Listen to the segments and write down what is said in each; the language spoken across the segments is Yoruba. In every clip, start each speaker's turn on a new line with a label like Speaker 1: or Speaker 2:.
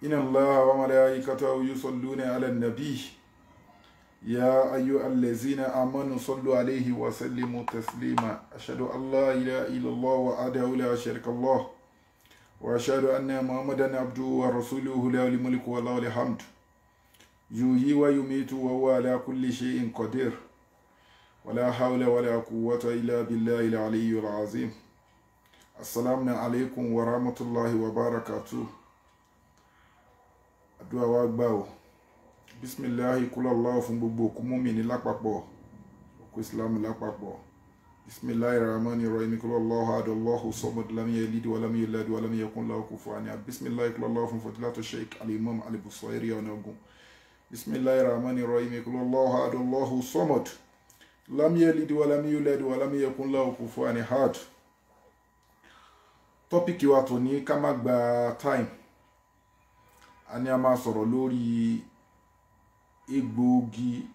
Speaker 1: إن الله وملائكته يصلون على النبي يا أيها الذين آمنوا صلوا عليه وسلموا تسليما أشهد أن لا إله إلا الله وحده لا شريك له وأشهد أن محمدا عبده ورسوله له الملك وله الحمد يحيي ويميت وهو على كل شيء قدير ولا حول ولا قوة إلا بالله العلي العظيم. السلام عليكم ورحمة الله وبركاته. Àdúrà wa gbà o. Bismillahi kúlọ̀ Allah fún gbogbo òkú mùmínì lápapọ̀, òkú Islam lápapọ̀. Bismillahi rahmani rahim kúlọ̀ Allah ahadallahu samad lam yalid wa lam yulad wa lam yakun lahu kufuwan ahad. Bismillahi kúlọ̀ Allah fún fadilatu Sheikh al-Imam al-Busayri Ọ̀nàgùn. Bismillahi rahmani rahim kúlọ̀ Allah ahadallahu samad lam yalid wa lam yulad wa lam yakun lahu kufuwan ahad. Tọ́pìkì wa tòní ká má gba time. A ní a máa sọ̀rọ̀ lórí egbòogi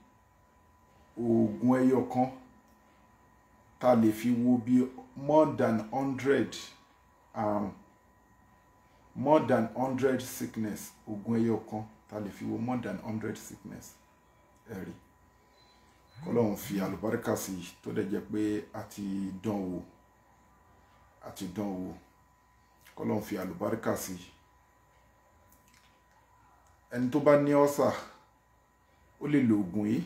Speaker 1: oògùn ẹyọ kan tá lè fi wo bí more than 100 sickness. Oògùn ẹyọ kan tá lè fi wo more than 100 sickness. Ẹ̀rí kọ́lọ́hún fi àlùbáríkà sí tó dẹ̀ jẹ́ pé àti dán wò kọ́lọ́hún fi àlùbáríkà sí. Ẹni tó bá ní ọ́sà ó lè lo oògùn yìí,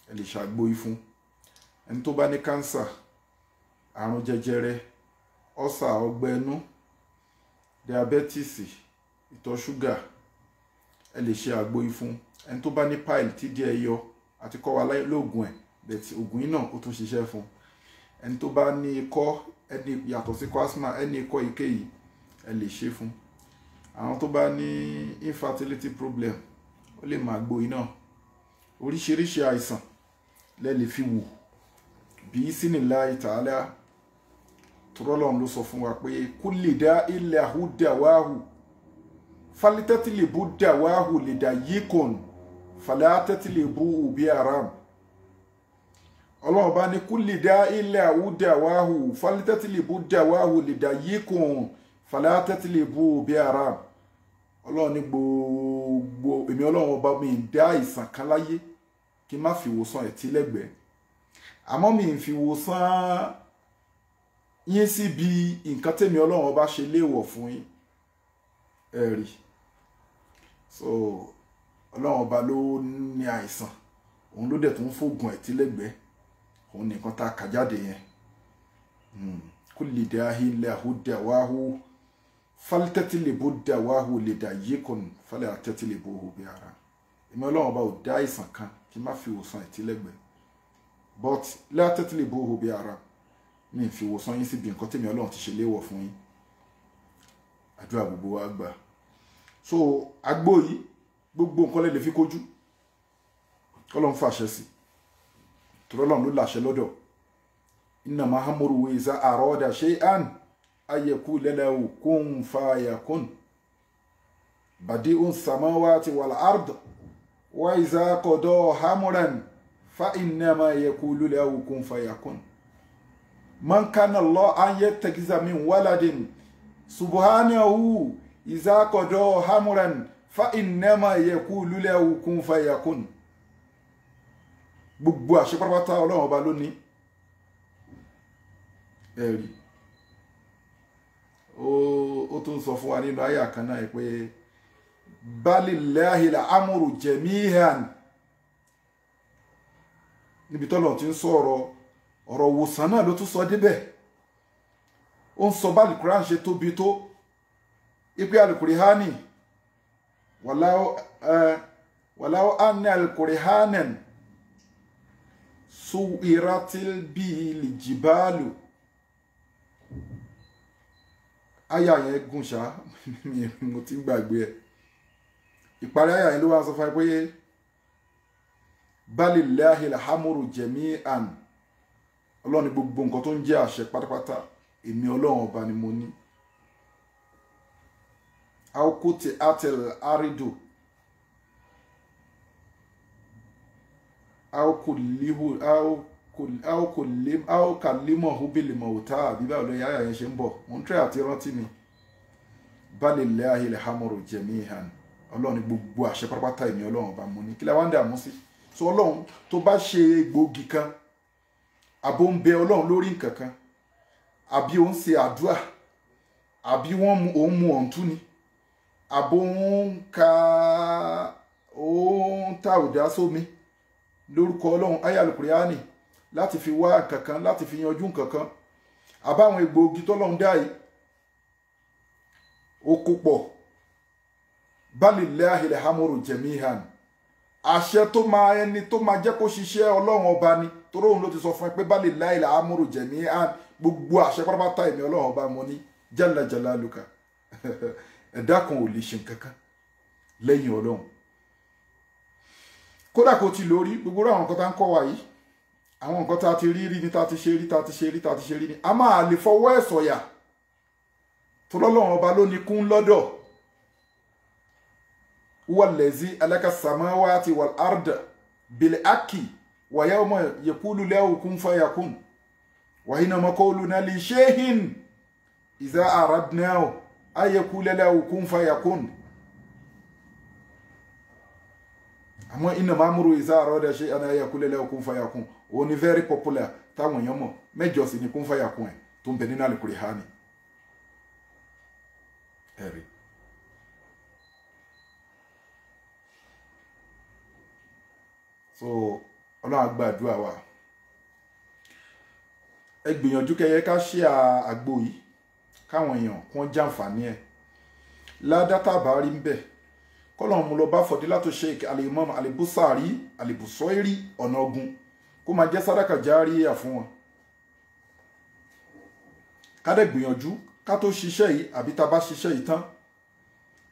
Speaker 1: ẹ lè ṣàgbo yìí fún. Ẹni tó bá ní kánsà, àrùn jẹjẹrẹ, ọ́sà ọgbẹ́ inú, diabẹ́tìsì, ìtọ̀ ṣúgà, ẹ lè ṣe àgbo yìí fún. Ẹni tó bá ní pile tí díẹ̀ yọ àti kọ́ wa lóògùn ẹ̀ bẹ̀tì oògùn yìí náà ó tún ṣiṣẹ́ fún. Ẹni tó bá ní ikọ́, ẹni yàtọ̀ sí asthma, ẹni ikọ́ èyíkéyìí ẹ lè ṣe fún. Àwọn tó bá ní infertility problem ó lè máa gbo iná. Oríṣiríṣi àìsàn lẹ lè fi wò bí sinillahi ta'ala. Tọ́lọ́run ló sọ fún wa pé kulli da'in lahu dawahu falitatlibu dawahu lidayikun falatatlibu bi haram. Ọlọ́run bá ní kulli da'in lahu dawahu falitatlibu dawahu lidayikun falatatlibu bi haram. Ọlọ́run ní gbogbo èmi Ọlọ́run ọba mi ń dá àìsàn kan láyé kí n má fi wòsàn ẹ̀tí lẹ́gbẹ̀ẹ́. Àmọ́ mi ń fi wòsàn yín sí bí nǹkan tèmi Ọlọ́run ọba ṣe léèwọ̀ fún yín. Ẹ̀rí. So Ọlọ́run ọba ló ní àìsàn, òun ló dẹ̀ tún fògùn ẹ̀tí lẹ́gbẹ̀ẹ́. Òun nìkan tá a kà jáde yẹn. Kulli da'in lahu dawahu falitatlibu dawahu lidayikun falatatlibuhu bi haram. Èmi Ọlọ́run ọba ò dá àìsàn kan kí n má fi wòsàn ẹ̀tí lẹ́gbẹ̀ẹ́. But la tatlibuhu bi haram. Mi fi wòsàn yín síbi nǹkan tèmi Ọlọ́run ti ṣe léèwọ̀ fún yín. Àdúrà gbogbo wa gbà. So àgbo yìí gbogbo nǹkan lè fi kojú. Ọlọ́run fàṣẹ sí. Ọlọ́run ló láṣẹ lọ́dọ̀. Innama amruhu iza arada shay'an an yaqula lahu kun fayakun. Badi'us samawati wal ard wa iza qada amran fa innama yaqulu lahu kun fayakun. Man kana Allah an yattakiza min waladin subhanahu iza qada amran fa innama yaqulu lahu kun fayakun. Gbogbo àṣepátápátá Ọlọ́run ọba ló ní. Ẹ̀rí. Ó tún sọ fún wa nínú àyà kan náà pé balillahil amru jami'an. Níbi tọ́lọ́run ti ń sọ̀rọ̀ ọ̀rọ̀ wòsàn náà ló tún sọ débẹ̀. Ó ń sọ bá Al-Qur'an ṣe tóbi tó. Ipe Al-Qur'ani walau anna Al-Qur'anan su'iratil bil jibalu. Aya yẹn gùn ṣá, mo ti gbàgbé ẹ̀. Ìparí aya yẹn ló wá sọ fún ẹ pé balillahil amru jami'an. Ọlọ́run ní gbogbo nǹkan tó ń jẹ́ àṣẹ pátápátá èmi Ọlọ́run ọba ni mo ní. Aukuti atel aridu kàlímọ̀ húbìlì mọ̀ọ́tà àbí báwo lóye àyà yẹn ṣe ń bọ̀. Mo ń tẹ́ àti rántí ni. balillahi alhamru jami'an ọlọ́run ní gbogbo àṣẹ pátápátá èmi ọlọ́run bá mú ní kí la wá ń dààmú sí. so ọlọ́run tó bá ṣe egbògi kan àbó ń bẹ ọlọ́run lórí nǹkan kan àbí ó ń ṣe àdúrà àbí òun mu ọ̀ǹtún ni àbó ń ta òdà sómi lórúkọ ọlọ́run ayé alukuriani láti fi wá nǹkan kan láti fi yanjú nǹkan kan àbáwọn egbòogi tọ́lọ́run dá yìí ó kó pọ̀ balillahi alhamru jami'an àṣẹ tó máa ẹni tó máa jẹ́ kó ṣiṣẹ́ ọlọ́run ọba ni torí òun ló ti sọ fún ẹ pé balillahi alhamru jami'an gbogbo àṣẹ pátápátá èmi ọlọ́run ọba mo ní jalla jalaluka ẹ̀dá kan ò lè ṣe nǹkan kan lẹ́yìn ọlọ́run kódà kò ti lórí gbogbo àwọn nǹkan tá ń kọ́ wa yìí àwọn nǹkan tá ti rí ní tá ti ṣe rí ní a máa lè fọwọ́ ẹ̀ sọ̀yà tó lọ́lọ́run ọba ló ní kún lọ́dọ̀ wallazi alaka samawati wal arda bil haqqi wa yawma yaqulu lahu kun fayakun wa inama qawluna li shay'in idha aradnahu ay yaqula lahu kun fayakun àmọ́ inama amru idha arada shay'an ay yaqula lahu kun fayakun ó ní very popular táwọn èèyàn mọ̀ mẹ́jọ sí ni kun fayakun ẹ̀ tó ń bẹ nínú Al-Qur'ani ẹ̀rí. so ọlọ́run àgbàdúrà wa ẹ gbìyànjú kẹyẹ ká ṣe àgbo yìí káwọn èèyàn kún jàǹfààní ẹ̀ ládàtà bá rí ń bẹ̀ kọ́lọ́run mú lọ bá Fadilatu Sheikh Al-Imam Al-Busari Al-Busoiri ọ̀nà ogun kó máa jẹ́ sàdákà járíyà fún wọn ká dẹ̀ gbìyànjú ká tó ṣiṣẹ́ yìí àbí tá bá ṣiṣẹ́ yìí tán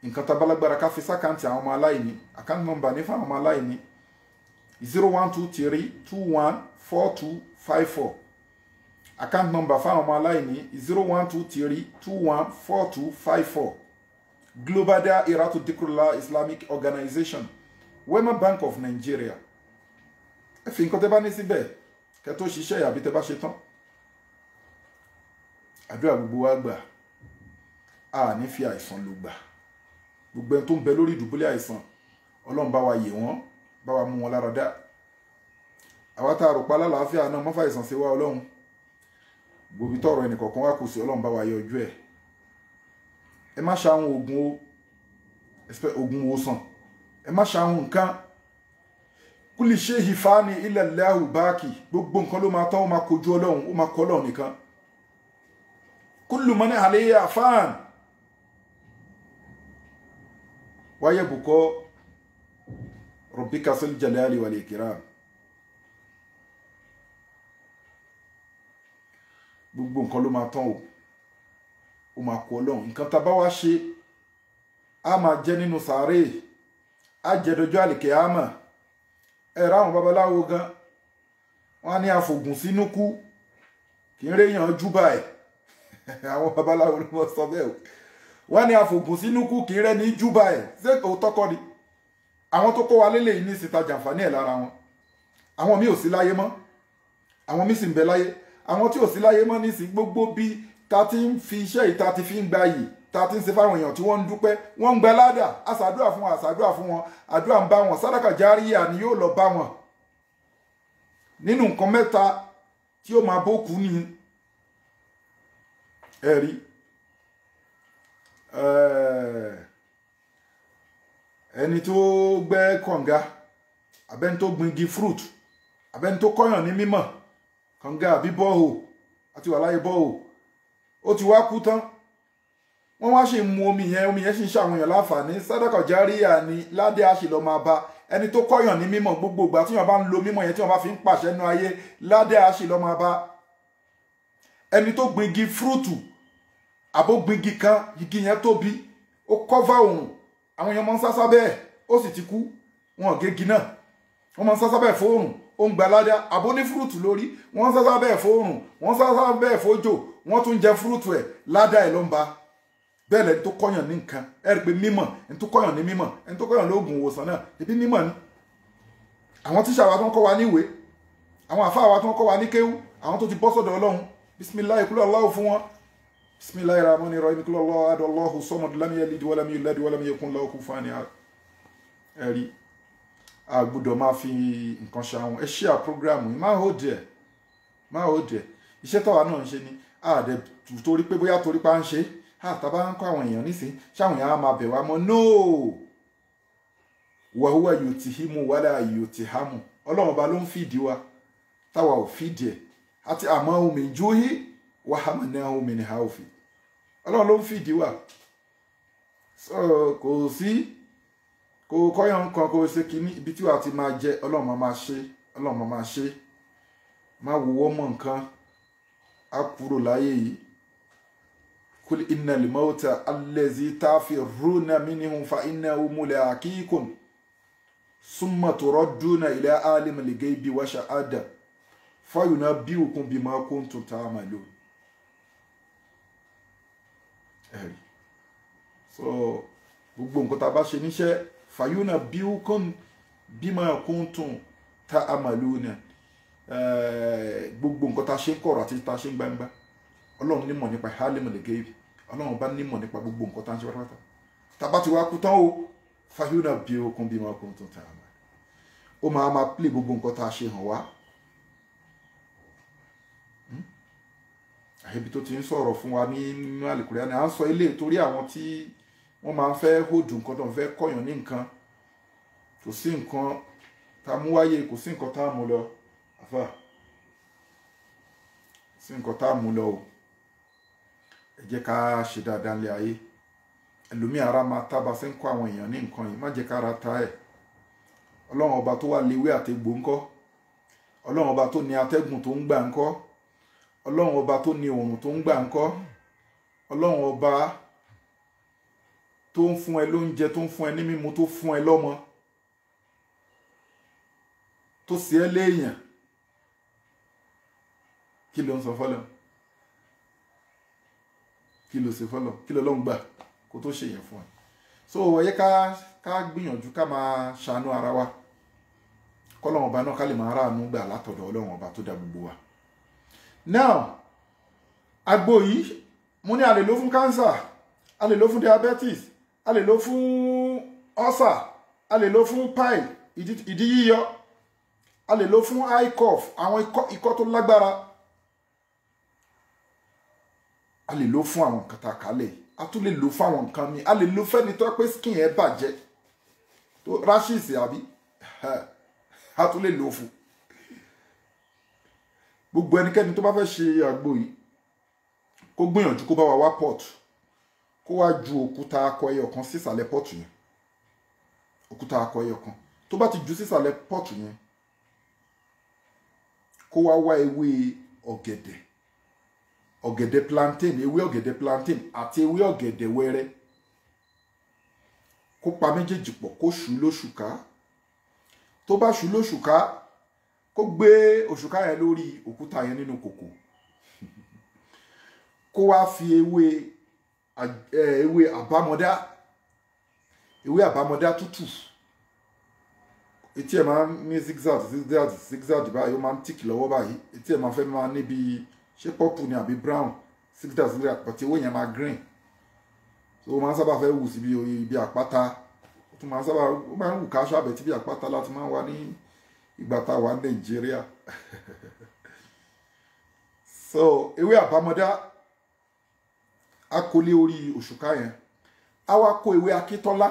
Speaker 1: nǹkan tá bá lágbára ká fi sákàǹtì àwọn ọmọ aláìní àkáǹtì nọ́mbà ní fún àwọn ọmọ aláìní 0123214254 àkáǹtì nọ́mbà fún àwọn ọmọ aláìní 0123214254 Global Dahiratu Dhikrlahi Islamic Organization Wema Bank of Nigeria ẹ fi nǹkan tẹ́ bá ní síbẹ̀ kẹ́ tó ṣiṣẹ́ yìí àbí tẹ́ bá ṣe tán àdúrà gbogbo wa gbà a ní fi àìsàn ló gbà gbogbo ẹni tó ń bẹ lórí ìdùbúlẹ̀ àìsàn ọlọ́run bá wa yè wọ́n bá wa mú wọn lára dá àwa tá a rò pa lálàáfíà náà mọ́fà àìsàn sí wa ọlọ́run gbòbí tọrọ ẹnì kọ̀ọ̀kan wá kù sí ọlọ́run bá wa yọ ojú ẹ̀ ẹ má ṣàwọn oògùn òsàn ẹ má ṣàwọn nǹkan kúlì ṣe ìfáàní ilẹ̀ lẹ́hù báàkì gbogbo nǹkan ló máa tán ó máa kojú ọlọ́run ó máa kọ́ ọlọ́run nìkan kullu man alayha fan wa yabqa rabbika sul jalali wal ikram gbogbo nǹkan ló máa tán ó máa kó ọlọ́run nǹkan tá bá wá ṣe a máa jẹ́ nínú sàárè a jẹ́ dọjọ́ àlìkìyámà ẹ̀rọ àwọn babaláwo gan wọ́n á ní àfògùn sínú kú kì í réyàn júbà ẹ̀ àwọn babaláwo ló mọ sọ bẹ́ẹ̀ o wọ́n ní àfògùn sínú kú kì í rẹ́ ní júbà ẹ̀ ṣé òótọ́ kọ́ ni àwọn tó kó wa lélẹ̀ yìí ní ìsìta jàǹfààní ẹ̀ lára wọn àwọn míì ò sí láyé mọ́ àwọn míì sì ń bẹ láyé àwọn tí ò sí láyé mọ́ nísìn gbogbo bí ta ti ń fi iṣẹ́ yìí ta ti fi ń gba yìí ta ti ń ṣe fáwọn èèyàn tí wọ́n ń dúpẹ́ wọ́n ń gba ládà àṣàdúrà fún wọn àdúrà ń bá wọn sàdákà járíyà ni yóò lọ bá wọn nínú nǹkan mẹ́ta tí ó máa bókù ní ẹ̀rí ẹni tó gbẹ́ kànga abẹ́ni tó gbingi fruit abẹ́ni tó kọ́yàn ní mímọ̀ kànga àbí bọ́ọ̀hò àti wà láyé bọ́ọ̀hò ó ti wá kú tán wọ́n wá ṣe mu omi yẹn sì ń ṣàwọn èèyàn láǹfààní sàdákà járíyà ni ládé àṣì lọ máa bá ẹni tó kọ́yàn ní mímọ̀ gbogbo ìgbà tí wọ́n bá ń lo mímọ̀ yẹn tí wọ́n bá fi ń pàṣẹ nú ayé ládé àṣì lọ máa bá ẹni tó gbingi fúrúùtù àbó gbingi kan igi yẹn tóbi ó kọ́fà òrùn àwọn èèyàn máa ń sásá bẹ́ẹ̀ ó sì ti kú wọn ò gégi náà wọ́n máa ń sásá bẹ́ẹ̀ fóòrùn ó ń gba ládá àbó ní fúrúùtù lórí wọ́n ń sásá bẹ́ẹ̀ fóòrùn wọ́n sásá bẹ́ẹ̀ fójò wọ́n tún jẹ fúrúùtù ẹ̀ ládá ẹ̀ ló ń ba bẹ́ẹ̀ lẹ́ni tó kọ́yàn ní nǹkan ẹ rí pé mímọ̀ ẹni tó kọ́yàn ní mímọ̀ ẹni tó kọ́yàn lóògùn ìwòsàn náà ebi mímọ̀ ni àwọn tíṣà wa tó ń kọ́ wa níwèé àwọn àfáà wa tó ń kọ́ wa ní kéwú àwọn tó ti bọ́ sọ́dọ̀ ọlọ́run bisimilayi kúlọ̀ aláwọ̀ fún wọn bismillahir rahmanir rahim kul Allahu ahad Allahu samad lam yalid wa lam yulad wa lam yakun lahu kufuwan ahad. Ẹ̀rí a gbọ́dọ̀ máa fi nǹkan ṣàwọn ẹ share program yìí máa hold ẹ̀ iṣẹ́ tọ́wà náà ń ṣe ni àdẹ torí pé bóyá torí pa ń ṣe àtàbá ń kọ́ àwọn èèyàn nísìn ṣáwọn èèyàn á máa bẹ̀ wá mọ́ no wa huwa yutihimu wala yutihamu ọlọ́run ba ló ń fìdí wa táwa ò fìdí ẹ̀ àti àmọ́ omi júhí wa hamnahu min hawfi ọlọ́run ló ń fìdí wa kò sí kò kọ́yàn nǹkan kò ṣe kìíní ibi tí wàá ti máa jẹ ọlọ́run máa ṣe máa wúwọ́ mọ́ nǹkan á kúrò láyé yìí kul innal mawta allazi tafirruna minhu fa innahu mulaqikum summa turadduna ila alimil ghaibi wa shahada fayunabbiukum bima kuntum ta'malun. So gbogbo nǹkan tá bá ṣe níṣẹ́ fayunabbiukum bima kuntum ta'malun. Gbogbo nǹkan tá ṣe kọ̀rọ̀ àti tá ṣe gbangba Ọlọ́run ní mọ̀ nípa alimil ghaibi Ọlọ́run bá ní mọ̀ nípa gbogbo nǹkan tá ń ṣe pátápátá tá bá ti wá kú tán o fayunabbiukum bima kuntum ta'malun. Ó máa play gbogbo nǹkan tá ṣe hàn wá àyèbí tó ti ń sọ̀rọ̀ fún wa nínú Al-Qur'ani à ń sọ ilé torí àwọn tí wọ́n máa ń fẹ́ hold nǹkan tó ń fẹ́ kọ́yàn ní nǹkan kò sí nǹkan tá mú wáyé kò sí nǹkan tá mú lọ àfà sí nǹkan tá mú lọ o ẹ jẹ́ ká ṣe dáadáa lé ayé ẹlòmí ara máa tábà sí ń kọ́ àwọn èèyàn ní nǹkan yìí má jẹ́ ká ara ta ẹ̀ ọlọ́run ọba tó wà léwé àtegbò ńkọ́ ọlọ́run ọba tó ní atẹ́gùn tó ń gbà ńkọ́ ọlọ́run ọba tó ní oòrùn tó ń gbà ńkọ́ ọlọ́run ọba tó ń fún ẹ lóúnjẹ tó ń fún ẹ ní mímu tó fún ẹ lọ́mọ tó sì ẹ́ léèyàn kí ló ń sọ fọ́lọ́ kí ló ṣe fọ́lọ́ kí ló lọ́n gbà kó tó ṣe yẹn fún ẹ so ọ̀yẹ́ ká gbìyànjú ká máa ṣàánú ara wa kọ́lọ́run ọba náà ká lè máa ráàánú gbà látọ̀dọ̀ ọlọ́run ọba tó dá gbogbo wa. Now àgbo yìí mo ní a lè lò fún cancer a lè lò fún diabetes a lè lò fún ulcer a lè lò fún pile ìdí yíyọ a lè lò fún high cough àwọn ikọ́ tó lágbára a lè lò fún àwọn nǹkan tá a kálẹ̀ a tún lè lò fún àwọn nǹkan mi a lè lò fẹ́ni tó pé skin ẹ̀ bàjẹ́ tó rashes àbí a tún lè lò fún gbogbo ẹnikẹ́ni tó bá fẹ́ ṣe àgbo yìí kó gbìyànjú kó bá wa wá pot kó wá ju òkúta akọ ẹyọ kan sísàlẹ̀ pot yẹn òkúta akọ ẹyọ kan tó bá ti ju sísàlẹ̀ pot yẹn kó wá wá ewé ọ̀gẹ̀dẹ̀ plantain ewé ọ̀gẹ̀dẹ̀ plantain àti ewé ọ̀gẹ̀dẹ̀ wẹ́rẹ́ kó pa méjèèjì pọ̀ kó ṣù lóṣùká tó bá ṣù lóṣùká kó gbé òṣùká yẹn lórí òkúta yẹn nínú kòkò kó wá fi ewé àbámọ́dá tútù etí ẹ̀ máa ń ní zigzag báyìí ó máa ń tíkì lọ́wọ́ báyìí etí ẹ̀ máa fẹ́ máa níbi ṣé purple ni àbí brown zigzag pàtí ewé yẹn máa green so ó máa ń sábà fẹ́ wù sí ibi àpáta ó tún máa ń sábà ó máa ń wù káṣọ àbẹ̀tí bí àpáta láti máa wà ní ìgbà tá a wà ní Nàìjíríà so ewé àbámọ́dá a kó lé orí òṣùká yẹn a wá kó ewé akíntọ́lá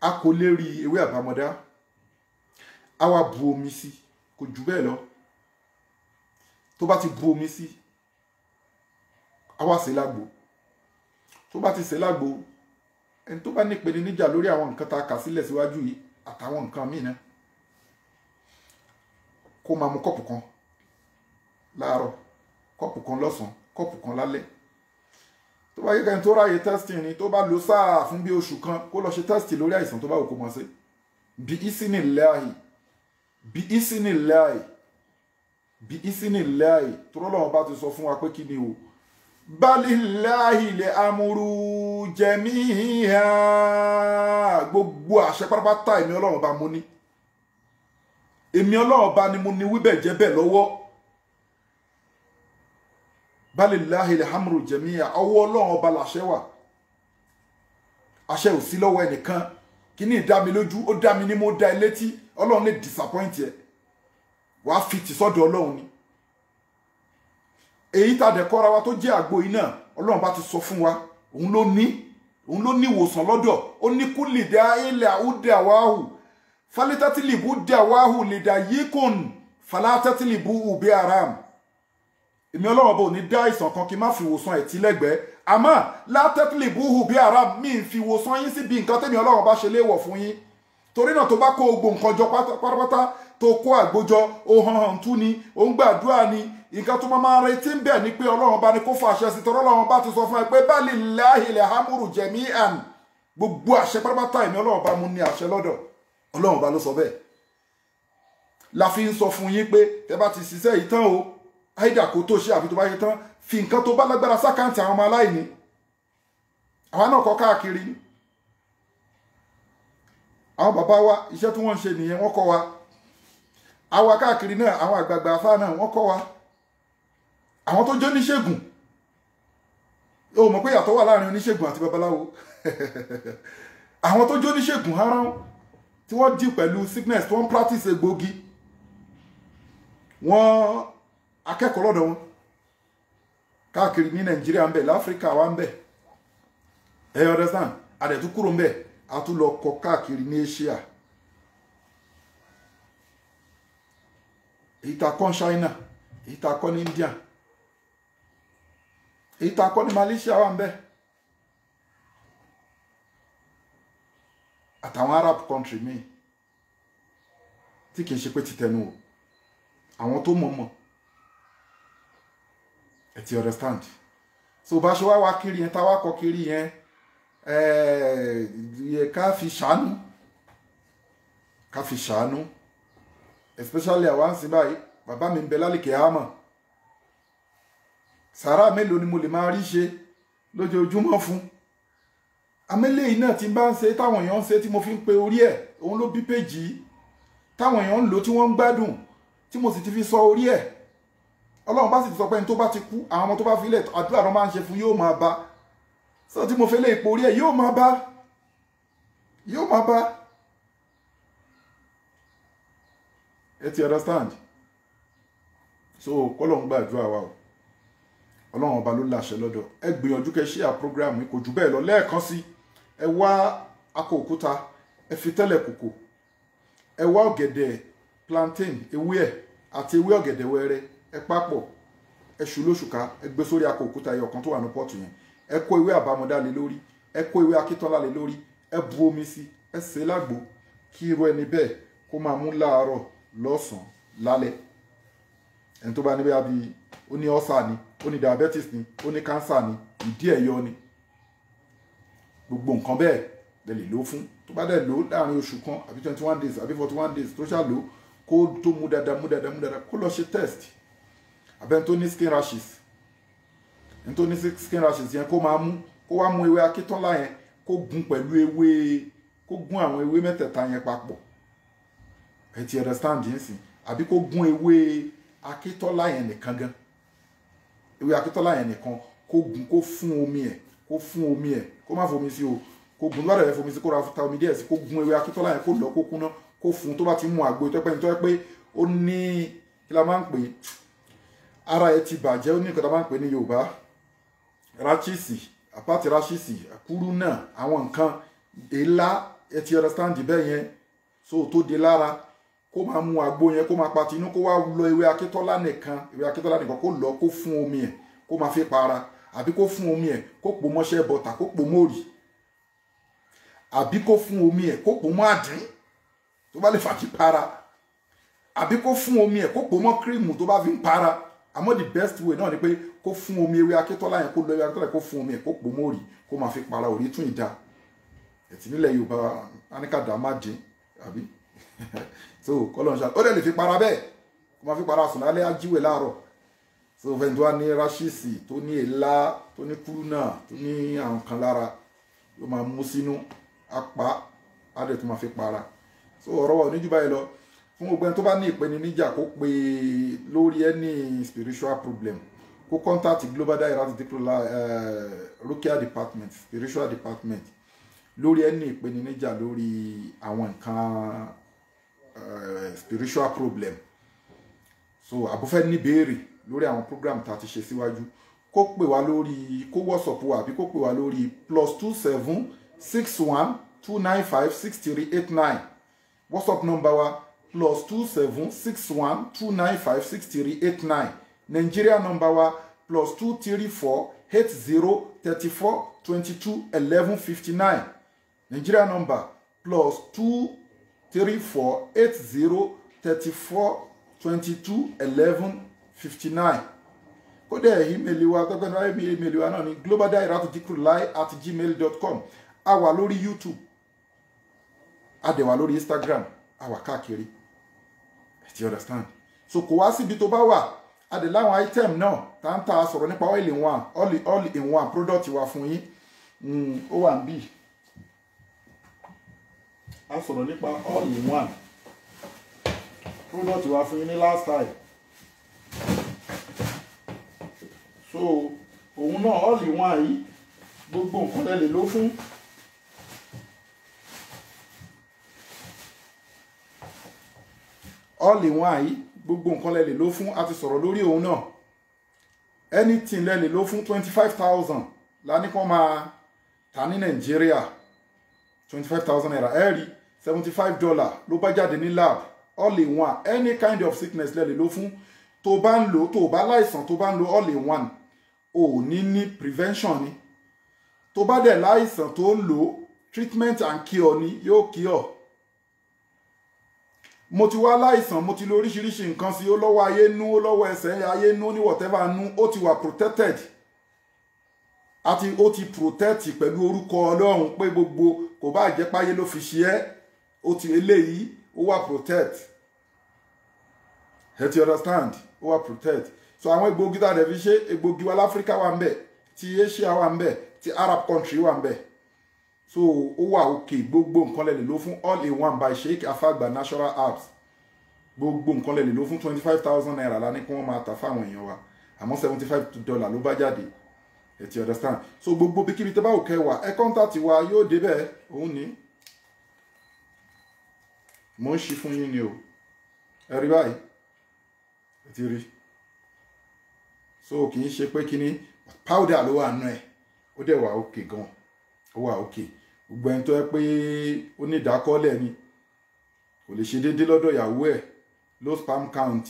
Speaker 1: a kó lérí ewé àbámọ́dá a wá bu omi sí kò jù bẹ́ẹ̀ lọ tó bá ti bu omi sí a wá sè lágbo tó bá ti sè lágbo ẹni tó bá ní ìpèníjà lórí àwọn nǹkan tá a kà sílẹ̀ síwájú yìí àtàwọn nǹkan míì náà kó máa mu kọ́pù kan láàárọ̀ kọ́pù kan lọ́sàn-án kọ́pù kan lálẹ́ tó bá yíkẹ́ tó ráyè testing ni tó bá lò sáà fún bí oṣù kan kó lọ ṣe test lórí àìsàn tó bá wù kó mọ̀ sí bí ìsínìláì tó rọ́lọ́wọ́n bá ti sọ fún wa pé kí ni o balillahi le amuru jẹ̀míhà gbogbo àṣẹ pátápátá èmi ọlọ́run bá mo ní èmi ọlọ́run bá ni mo ní wíbẹ̀ jẹ́ bẹ́ẹ̀ lọ́wọ́ balillahi alhamru jami'a ọwọ́ Ọlọ́run ọba làṣẹ wà àṣẹ ò sí lọ́wọ́ ẹnìkan kíní ìdá mi lójú ó dá mi ní mo dá ẹ létí Ọlọ́run lè disappoint ẹ wàá fi tì sọ́dọ̀ Ọlọ́run ni èyí tá a dẹ̀ kọ́ra wa tó jẹ́ àgbo yìí náà Ọlọ́run bá ti sọ fún wa òun ló ní ìwòsàn lọ́dọ̀ ó ní kú lè dá ilẹ̀ àwùdẹ àwáhù fálítátìlìbù dẹ àwáhù lè dá yíkùn fálátátìlìbù ùbí aram èmi Ọlọ́run bò ní dá ìsàn kan kí n má fi ìwòsàn ẹ̀ tí lẹ́gbẹ̀ẹ́ àmọ́ látátìlìbù ùbí aram mi fi ìwòsàn yín síbi nǹkan tẹ́mi Ọlọ́run bá ṣe léèwọ̀ fún yín torí náà tó bá kó gbogbo nǹkan jọ pátápátá tó kó àgbójọ ó hàn tú ni ó ń gbàdúrà ni nǹkan tó máa retí ń bẹ̀ ni pé Ọlọ́run bá ní kó fàṣẹ sí tọ́rọ́ Ọlọ́run bá ti sọ fún ẹ pé balillahi alhamru jami'an gbogbo àṣẹ pátápátá èmi Ọlọ́run bá mú ní àṣẹ lọ́dọ̀ Ọlọ́run bá ló sọ bẹ́ẹ̀ la fi ń sọ fún yín pé tẹ bá ti ṣiṣẹ́ yìí tán o àìdà kó tó ṣe àbí tó bá yẹ tán fi nǹkan tó bá lágbára sákàǹtì àwọn ọmọ aláìní àwa náà kọ́ káàkiri àwọn bàbá wa iṣẹ́ tí wọ́n ń ṣe nìyẹn wọ́n kọ́ wa àwa káàkiri náà àwọn àgbààgbà afá náà wọ́n kọ́ wa àwọn tó jẹ́ oníṣègùn o mọ̀ pé yàtọ̀ wà láàrin oníṣègùn àti babaláwo àwọn tó jẹ́ oníṣègùn haran tí wọ́n dì pẹ̀lú sickness tí wọ́n practice egbògi wọ́n akẹ́kọ̀ọ́ lọ́dọ̀ wọn káàkiri ní Nàìjíríà ń bẹ láfíríkà wa ń bẹ ẹ understand àdẹ̀tú kúrò ń bẹ a tún lọ kọ káàkiri ní Asia èyí tá a kọ́ ní China èyí tá a kọ́ ní India èyí tá a kọ́ ní Malaysia wà ń bẹ àtàwọn Arab country míì tí kìí ṣe pé ti tẹnu o àwọn tó mọ̀ ẹ ti understand so bá ṣe wá kiri yẹn tá wá kọ kiri yẹn ká fi ṣàánú especially àwọn àǹsí báyìí bàbá mi ń bẹ lálìkẹ́ àmọ́ sàrà mélòó ni mo lè máa rí ṣe lójoojúmọ́ fún amẹ́lẹ́ yìí náà tí n bá ń ṣe táwọn èèyàn ń ṣe tí mo fi ń pe orí ẹ̀ òun ló bí péjì táwọn èèyàn ń lò tí wọ́n ń gbádùn tí mo sì ti fi sọ orí ẹ̀ Ọlọ́run bá sì ti sọ pé ẹni tó bá ti kú àwọn ọmọ tó bá fi lẹ̀ àdúrà ló máa ń ṣe fún yóò máa bá sọ tí mo fẹ́ lé ipò orí ẹ̀ yóò máa bá ẹ ti understand so kọ́lọ́run gbàdúrà wa o Ọlọ́run ọba ló láṣẹ lọ́dọ̀ ẹ gbìyànjú kẹ́ share program yìí kò jù bẹ́ẹ̀ lọ lẹ́ẹ̀kan sí ẹ wá akọ òkúta ẹ fi tẹ́lẹ̀ kòkò ẹ wá ọ̀gẹ̀dẹ̀ plantain ewé ẹ̀ àti ewé ọ̀gẹ̀dẹ̀ wẹ́rẹ́ ẹ papọ̀ ẹ ṣù lóṣùká ẹ gbé sórí akọ òkúta ẹyọ kan tó wà ní pọ́ọ̀tù yẹn ẹ kó ewé àbámọ́dá lé lórí ẹ kó ewé akíntọ́lá lé lórí ẹ bu omi sí ẹ sè é lágbo kí irú ẹni bẹ́ẹ̀ kó máa mú láàárọ̀ lọ́sàn-án lálẹ́ ẹni tó bá níbẹ̀ àbí ó ní ọ́sà ni ó ní diabetes ni ó ní cancer ni ìdí ẹ̀yọ ni gbogbo nǹkan bẹ́ẹ̀ lè lò fún tó bá dẹ̀ lò láàrin oṣù kan àbí 21 days àbí 41 days tó ṣáà lò kó tó mú dáadáa kó lọ ṣe test abẹ́ni tó ní skin rashes ẹni tó ní skin rashes yẹn kó máa mú kó wá mú ewé akíntọ́lá yẹn kó gún pẹ̀lú ewé kó gún àwọn ewé mẹ́tẹ̀ẹ̀ta yẹn papọ̀ ẹ ti understand yẹn sìn àbí kó gún ewé akíntọ́lá yẹn nìkan gan ewé akíntọ́lá yẹn nìkan kó gún kó fún omi ẹ̀ kó má fomi sí o kó gún lọ́dọ̀ yẹn fomi sí kó ra ta omi díẹ̀ sí kó gún ewé akíntọ́lá yẹn kó lọ kó kúná kó fún tó bá ti mú àgbo ìtọ́pẹ́ nítorí pé ó ní kí la máa ń pè ara ẹ ti bàjẹ́ ó ní nǹkan tá a máa ń pè ní Yorùbá rachisi àpáti rachisi àkúrú náà àwọn nǹkan èélá ẹ ti understand bẹ́ẹ̀ yẹn so tó de lára kó máa mú àgbo yẹn kó máa pa tinú kó wá lọ ewé akíntọ́lá nìkan kó lọ kó fún omi ẹ̀ kó máa fi para àbí kó fún omi ẹ̀ kó pò mọ́ṣẹ́ bọ́tà kó pò mọ́ọ̀rì àbí kó fún omi ẹ̀ kó pò mọ́ àdín tó bá lè fàájì para àbí kó fún omi ẹ̀ kó pò mọ́ kírímù tó bá fi ń para àmọ́ the best way náà ni pé kó fún omi ewé akíntọ́lá yẹn kó lọ ewé akíntọ́lá yẹn kó fún omi ẹ̀ kó pò mọ́ọ̀rì kó máa fi para òrí tún ìdá ẹ̀tì nílẹ̀ Yorùbá aníkàdá má dín àbí so kọ́lọ̀ ń ṣe ó dẹ̀ lè fi para bẹ́ẹ̀ kó máa fi para sùn lálẹ́ ajíwèé láàárọ̀ so fẹ́ni tó wá ní rashisi tó ní èélá tó ní kúrúnà tó ní àwọn kan lára yóò máa mú sínú apá á dẹ̀ tó máa fi para so ọ̀rọ̀ wa oníjú báyìí lọ fún gbogbo ẹni tó bá ní ìpèníjà kó pe lórí any spiritual problem kó contact Global Dahiratu Dhikrlahi Rukia department spiritual department lórí ẹni ìpèníjà lórí àwọn nǹkan spiritual problem. So àbúfẹ́ ní béèrè lórí àwọn program tá a ti ṣe síwájú kó pè wá lórí kó WhatsApp wa àbí kó pè wá lórí +27 61 295 6389 WhatsApp number wa +27 61 295 6389 Nigeria number wa +234 80 34 22 11 59 Nigeria number +234 80 34 22 11 59. Kódà email wa gbogbo email wa náà ní globaldahiratudikrlahi@gmail.com. A wà lórí YouTube, a dẹ̀ wà lórí Instagram, a wà káàkiri. You understand? So kò wá síbi tó bá wà, a dẹ̀ láwọn item náà tá ń ta sọ̀rọ̀ nípa all in one product wa fún yín. Ó wà ń bì. A sọ̀rọ̀ nípa all in one product wa fún yín ní last time. So òun náà all in one yìí gbogbo nǹkan lè lò fún. All in one yìí gbogbo nǹkan lè lò fún. A ti sọ̀rọ̀ lórí òun náà. Anything lè lò fún 25,000 la ní kó máa ta ní Nàìjíríà 25,000 naira ẹ̀rí $75 ló bá jáde ní lab. All in one any kind of sickness lè lò fún. Tó bá ń lò tó bá láìsàn tó bá ń lò all in one ò ní prevention ni. Tó bá dẹ̀ láìsàn tó ń lò treatment and cure ni yóò cure. Mo ti wá láìsàn mo ti lo oríṣiríṣi nǹkan sí ó lọ́wọ́ ayé nú ó lọ́wọ́ ẹsẹ̀ ayé nú ní whatever nú ó ti wà protected. Àti ó ti protect pẹ̀lú orúkọ Ọlọ́run pé gbogbo kò bá jẹ́ páyé ló fi ṣe ẹ́ ó ti eléyìí ó wà protect. You understand? Ó wà protect. So àwọn egbògi tá a dẹ̀ fi ṣe egbògi wa láfíríkà wà ń bẹ̀ ti Asia wà ń bẹ̀ ti Arab country wà ń bẹ̀. So ó wà òkè gbogbo nǹkan lè lò fún all in one by Sheikh Afagba natural herbs. Gbogbo nǹkan lè lò fún 25,000 naira la ní kí wọ́n máa ta fáwọn èèyàn wa àmọ́ $75 ló bá jáde. You understand? So gbogbo bíkíbi tó bá òkè wà ẹ contact wa yóò débẹ̀ òun ní. Mo ń ṣí fún yín ni o. Ẹ rí báyìí. Ẹ ti rí. So kì í ṣe pé kíní powder ló wà nù ẹ̀ ó dẹ̀ wà òkè gan ó wà òkè gbogbo ẹni tó yẹ pé ó ní ìdákọ́lẹ̀ ni kò lè ṣe déédéé lọ́dọ̀ ìyàwó ẹ̀ low sperm count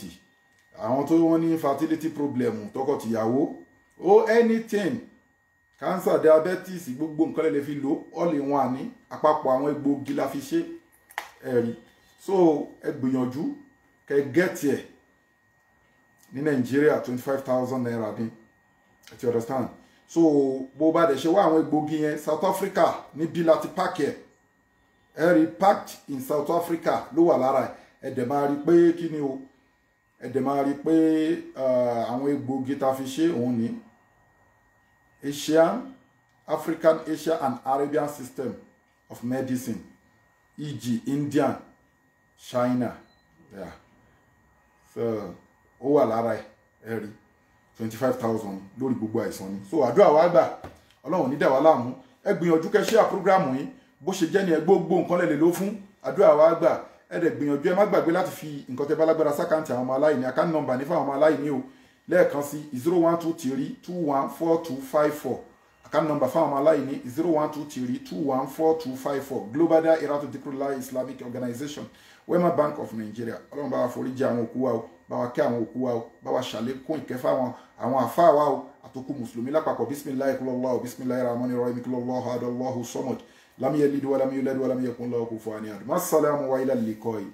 Speaker 1: àwọn tó wọ́n ní fertility problem tọkọ-tìyàwó ó anything cancer diabetes gbogbo nǹkan lè fi lò all in one ní àpapọ̀ àwọn egbòogi la fi ṣe ẹ̀rí so ẹ gbìyànjú kẹ́ get ẹ̀ ní Nàìjíríà 25,000 naira ní you understand so bó bá dẹ̀ ṣe wá àwọn egbògi yẹn South Africa níbí láti pack ẹ̀ rí packed in South Africa ló wà lára ẹ̀ dẹ̀ máa rí pé kí ni o ẹ̀ dẹ̀ máa rí pé àwọn egbògi ta fi ṣe òun ní African Asia and Arabian system of medicine e.g. Indian China yeah. So ó wà lára ẹ̀ rí 25,000 lórí gbogbo àìsàn ni so àdúrà wa gbà Ọlọ́run ní dá wa láàmú ẹ gbìyànjú kẹ́ share program yìí bó ṣe jẹ́ ni ẹ gbogbo nǹkan lè lò fún àdúrà wa gbà ẹ dẹ̀ gbìyànjú ẹ má gbàgbé láti fi nǹkan tẹ́ bá lágbára sákàǹtì àwọn ọmọ aláìní account number ní fáwọn ọmọ aláìní o lẹ́ẹ̀kan sí 0123214254 account number fáwọn ọmọ aláìní 0123214254 Global Dahiratu Dhikrlahi Islamic Organization Wema Bank of Nigeria Ọlọ́run bá wa foríjì àwọn òkú wa o bá wa kẹ́ àwọn òkú wa o bá wa ṣàlékún ìkẹfà àwọn àfáà wa o àtòkù mùsùlùmí lápapọ̀ bisimilayi kulọ́lá o bisimilayi rahmani rahim kulọ́lá hadallahu samad lam yalid wa lam yulad wa lam yakun lahu kufuwan ahad. Assalamu wa ila liqa'i.